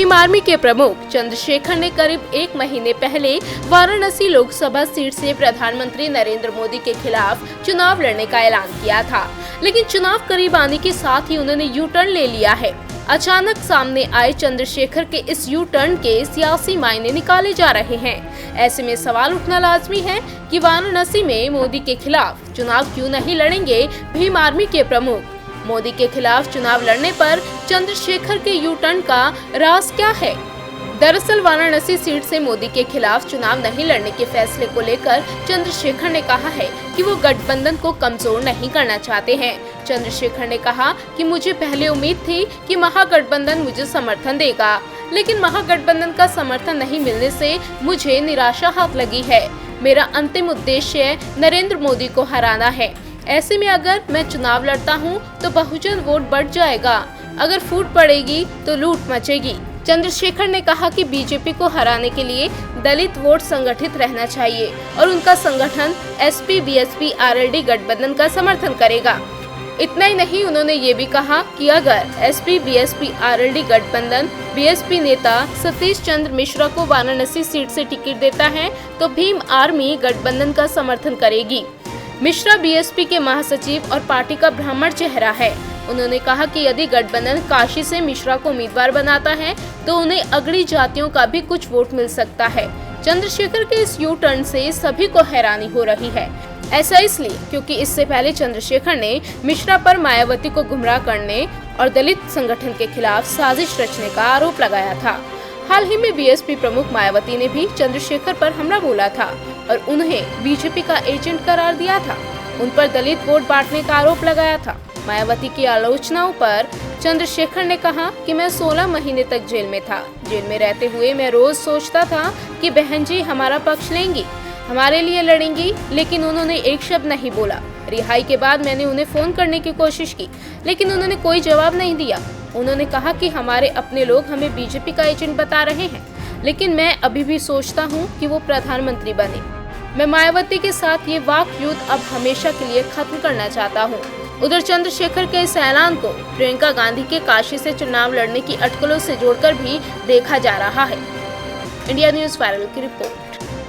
Bhim army के प्रमुख चंद्रशेखर ने करीब 1 महीने पहले वाराणसी लोकसभा सीट से प्रधानमंत्री नरेंद्र मोदी के खिलाफ चुनाव लड़ने का ऐलान किया था, लेकिन चुनाव करीब आने के साथ ही उन्होंने यू टर्न ले लिया है। अचानक सामने आए चंद्रशेखर के इस यू टर्न के सियासी मायने निकाले जा रहे हैं। ऐसे में सवाल उठना लाजमी है कि वाराणसी में मोदी के खिलाफ चुनाव क्यों नहीं लड़ेंगे भीम आर्मी के प्रमुख। मोदी के खिलाफ चुनाव लड़ने पर चंद्रशेखर के यू टर्न का राज क्या है? दरअसल वाराणसी सीट से मोदी के खिलाफ चुनाव नहीं लड़ने के फैसले को लेकर चंद्रशेखर ने कहा है कि वो गठबंधन को कमजोर नहीं करना चाहते हैं। चंद्रशेखर ने कहा कि मुझे पहले उम्मीद थी कि महागठबंधन मुझे समर्थन देगा, लेकिन महागठबंधन का समर्थन नहीं मिलने से मुझे निराशा हाथ लगी है। मेरा अंतिम उद्देश्य नरेंद्र मोदी को हराना है। ऐसे में अगर मैं चुनाव लड़ता हूं तो बहुजन वोट बढ़ जाएगा, अगर फूट पड़ेगी तो लूट मचेगी। चंद्रशेखर ने कहा कि बीजेपी को हराने के लिए दलित वोट संगठित रहना चाहिए और उनका संगठन एसपी, बीएसपी, आरएलडी गठबंधन का समर्थन करेगा। इतना ही नहीं, उन्होंने ये भी कहा कि अगर एसपी, बीएसपी, आरएलडी गठबंधन बीएसपी नेता सतीश चंद्र मिश्रा को वाराणसी सीट से टिकट देता है तो भीम आर्मी गठबंधन का समर्थन करेगी। मिश्रा बीएसपी के महासचिव और पार्टी का ब्राह्मण चेहरा है। उन्होंने कहा कि यदि गठबंधन काशी से मिश्रा को उम्मीदवार बनाता है तो उन्हें अगड़ी जातियों का भी कुछ वोट मिल सकता है। चंद्रशेखर के इस यू टर्न से सभी को हैरानी हो रही है। ऐसा इसलिए क्योंकि इससे पहले चंद्रशेखर ने मिश्रा पर मायावती को गुमराह करने और दलित संगठन के खिलाफ साजिश रचने का आरोप लगाया था। हाल ही में बीएसपी प्रमुख मायावती ने भी चंद्रशेखर पर हमला बोला था और उन्हें बीजेपी का एजेंट करार दिया था। उन पर दलित वोट बांटने का आरोप लगाया था। मायावती की आलोचनाओं पर चंद्रशेखर ने कहा कि मैं 16 महीने तक जेल में था। जेल में रहते हुए मैं रोज सोचता था कि बहन जी हमारा पक्ष लेंगी, हमारे लिए लड़ेंगी, लेकिन उन्होंने एक शब्द नहीं बोला। रिहाई के बाद मैंने उन्हें फोन करने की कोशिश की, लेकिन उन्होंने कोई जवाब नहीं दिया। उन्होंने कहा कि हमारे अपने लोग हमें बीजेपी का एजेंट बता रहे हैं, लेकिन मैं अभी भी सोचता हूं कि वो प्रधानमंत्री बने। मैं मायावती के साथ ये वाक युद्ध अब हमेशा के लिए खत्म करना चाहता हूं। उधर चंद्रशेखर के इस ऐलान को प्रियंका गांधी के काशी से चुनाव लड़ने की अटकलों से जोड़कर भी देखा जा रहा है। इंडिया न्यूज़ वायरल की रिपोर्ट।